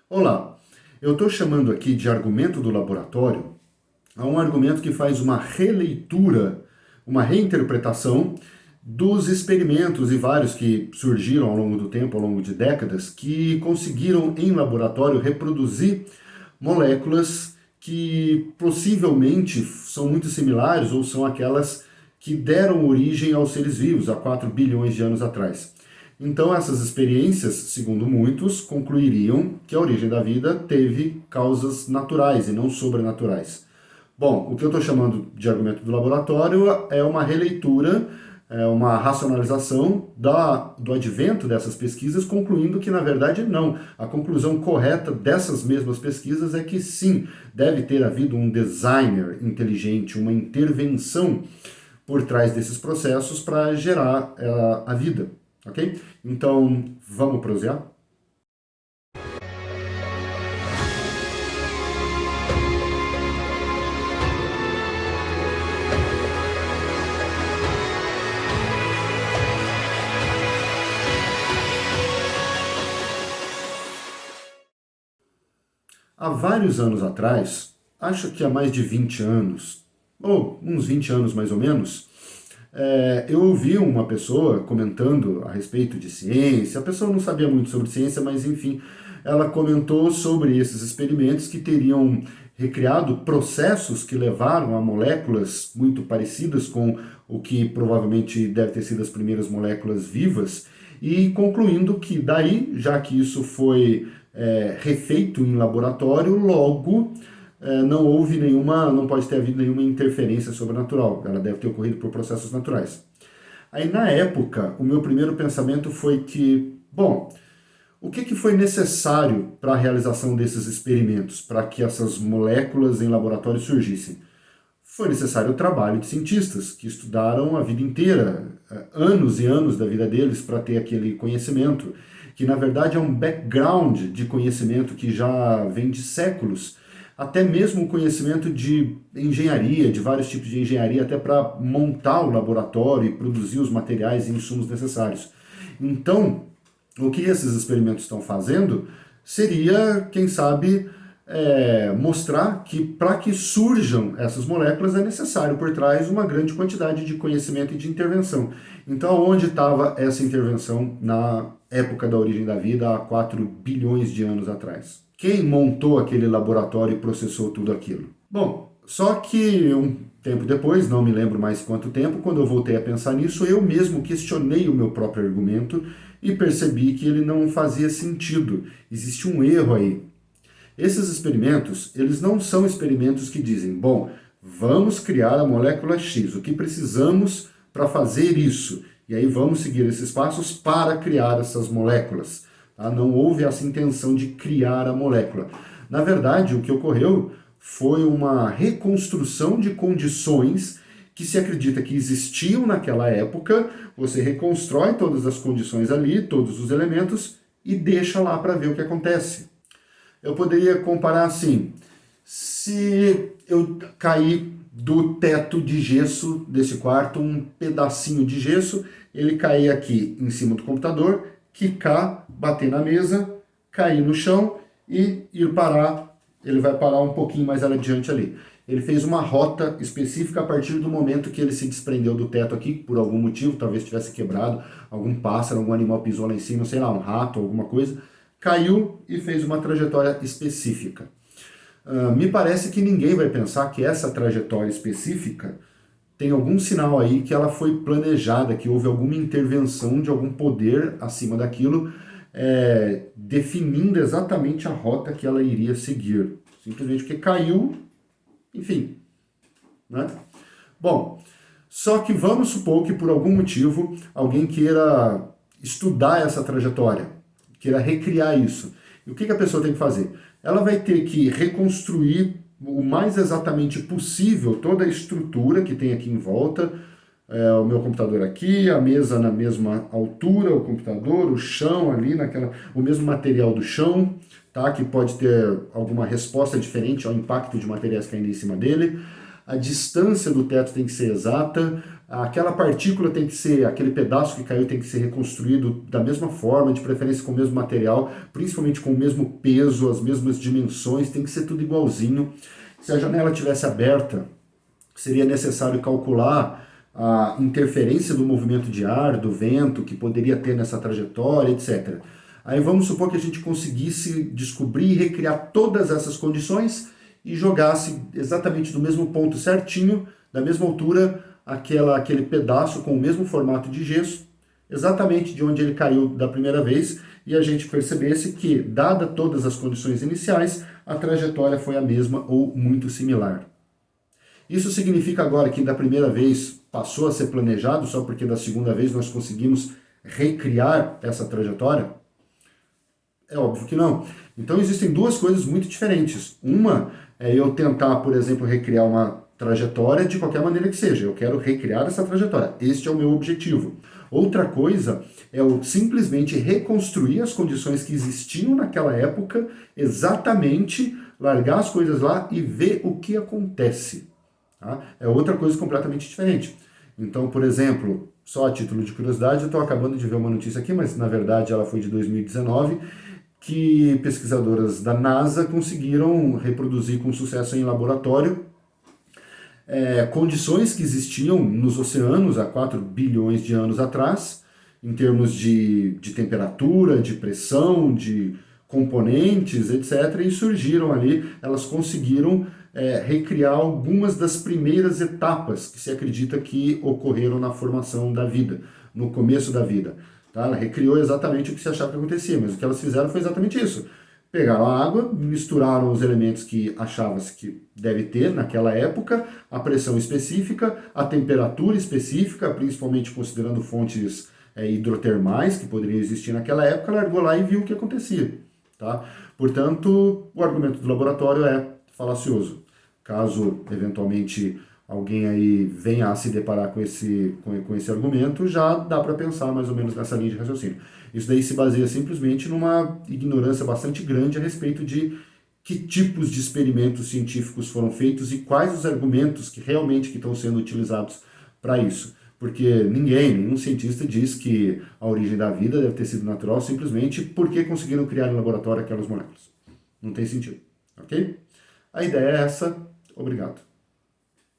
Olá, eu estou chamando aqui de argumento do laboratório a um argumento que faz uma releitura, uma reinterpretação dos experimentos e vários que surgiram ao longo do tempo, ao longo de décadas, que conseguiram em laboratório reproduzir moléculas que possivelmente são muito similares ou são aquelas que deram origem aos seres vivos há 4 bilhões de anos atrás. Então, essas experiências, segundo muitos, concluiriam que a origem da vida teve causas naturais e não sobrenaturais. Bom, o que eu estou chamando de argumento do laboratório é uma releitura, é uma racionalização do advento dessas pesquisas, concluindo que, na verdade, não. A conclusão correta dessas mesmas pesquisas é que, sim, deve ter havido um designer inteligente, uma intervenção por trás desses processos para gerar a vida. Ok? Então, vamos prosear? Há vários anos atrás, acho que há mais de 20 anos, ou uns 20 anos mais ou menos, eu ouvi uma pessoa comentando a respeito de ciência. A pessoa não sabia muito sobre ciência, mas enfim, ela comentou sobre esses experimentos que teriam recriado processos que levaram a moléculas muito parecidas com o que provavelmente deve ter sido as primeiras moléculas vivas, e concluindo que daí, já que isso foi refeito em laboratório, logo não houve nenhuma, não pode ter havido nenhuma interferência sobrenatural, ela deve ter ocorrido por processos naturais. Aí na época, o meu primeiro pensamento foi que, bom, o que foi necessário para a realização desses experimentos, para que essas moléculas em laboratório surgissem? Foi necessário o trabalho de cientistas que estudaram a vida inteira, anos e anos da vida deles para ter aquele conhecimento, que na verdade é um background de conhecimento que já vem de séculos, até mesmo o conhecimento de engenharia, de vários tipos de engenharia, até para montar o laboratório e produzir os materiais e insumos necessários. Então, o que esses experimentos estão fazendo seria, quem sabe, mostrar que para que surjam essas moléculas é necessário por trás uma grande quantidade de conhecimento e de intervenção. Então, onde estava essa intervenção na época da origem da vida, há 4 bilhões de anos atrás? Quem montou aquele laboratório e processou tudo aquilo? Bom, só que um tempo depois, não me lembro mais quanto tempo, quando eu voltei a pensar nisso, eu mesmo questionei o meu próprio argumento e percebi que ele não fazia sentido. Existe um erro aí. Esses experimentos, eles não são experimentos que dizem, bom, vamos criar a molécula X, o que precisamos para fazer isso? E aí vamos seguir esses passos para criar essas moléculas. Tá? Não houve essa intenção de criar a molécula. Na verdade, o que ocorreu foi uma reconstrução de condições que se acredita que existiam naquela época. Você reconstrói todas as condições ali, todos os elementos, e deixa lá para ver o que acontece. Eu poderia comparar assim, se eu cair do teto de gesso desse quarto, um pedacinho de gesso, ele cair aqui em cima do computador, quicar, bater na mesa, cair no chão e ir parar, ele vai parar um pouquinho mais adiante ali. Ele fez uma rota específica a partir do momento que ele se desprendeu do teto aqui, por algum motivo, talvez tivesse quebrado, algum pássaro, algum animal pisou lá em cima, sei lá, um rato, alguma coisa, caiu e fez uma trajetória específica. Me parece que ninguém vai pensar que essa trajetória específica tem algum sinal aí que ela foi planejada, que houve alguma intervenção de algum poder acima daquilo, definindo exatamente a rota que ela iria seguir. Simplesmente porque caiu, enfim. Né? Bom, só que vamos supor que por algum motivo alguém queira estudar essa trajetória, queira recriar isso. E o que a pessoa tem que fazer? Ela vai ter que reconstruir o mais exatamente possível toda a estrutura que tem aqui em volta, o meu computador aqui, a mesa na mesma altura, o computador, o chão ali, o mesmo material do chão, tá? Que pode ter alguma resposta diferente ao impacto de materiais caindo em cima dele. a distância do teto tem que ser exata, aquela partícula tem que ser, aquele pedaço que caiu tem que ser reconstruído da mesma forma, de preferência com o mesmo material, principalmente com o mesmo peso, as mesmas dimensões, tem que ser tudo igualzinho. Se a janela tivesse aberta, seria necessário calcular a interferência do movimento de ar, do vento, que poderia ter nessa trajetória, etc. Aí vamos supor que a gente conseguisse descobrir e recriar todas essas condições e jogasse exatamente do mesmo ponto certinho, da mesma altura, aquele pedaço com o mesmo formato de gesso, exatamente de onde ele caiu da primeira vez, e a gente percebesse que, dada todas as condições iniciais, a trajetória foi a mesma ou muito similar. Isso significa agora que da primeira vez passou a ser planejado, só porque da segunda vez nós conseguimos recriar essa trajetória? É óbvio que não. Então existem duas coisas muito diferentes. Uma é eu tentar, por exemplo, recriar uma trajetória de qualquer maneira que seja. Eu quero recriar essa trajetória. Este é o meu objetivo. Outra coisa é eu simplesmente reconstruir as condições que existiam naquela época, exatamente largar as coisas lá e ver o que acontece. Tá? É outra coisa completamente diferente. Então, por exemplo, só a título de curiosidade, eu estou acabando de ver uma notícia aqui, mas na verdade ela foi de 2019, que pesquisadoras da NASA conseguiram reproduzir com sucesso em laboratório condições que existiam nos oceanos há 4 bilhões de anos atrás, em termos de temperatura, de pressão, de componentes, etc. E surgiram ali, elas conseguiram recriar algumas das primeiras etapas que se acredita que ocorreram na formação da vida, no começo da vida. Tá? Ela recriou exatamente o que se achava que acontecia, mas o que elas fizeram foi exatamente isso. Pegaram a água, misturaram os elementos que achava-se que deve ter naquela época, a pressão específica, a temperatura específica, principalmente considerando fontes hidrotermais que poderiam existir naquela época, largou lá e viu o que acontecia. Tá? Portanto, o argumento do laboratório é falacioso. Caso, eventualmente, alguém aí venha a se deparar com esse argumento, já dá para pensar mais ou menos nessa linha de raciocínio. Isso daí se baseia simplesmente numa ignorância bastante grande a respeito de que tipos de experimentos científicos foram feitos e quais os argumentos que realmente que estão sendo utilizados para isso. Porque nenhum cientista diz que a origem da vida deve ter sido natural simplesmente porque conseguiram criar em laboratório aquelas moléculas. Não tem sentido, ok? A ideia é essa. Obrigado.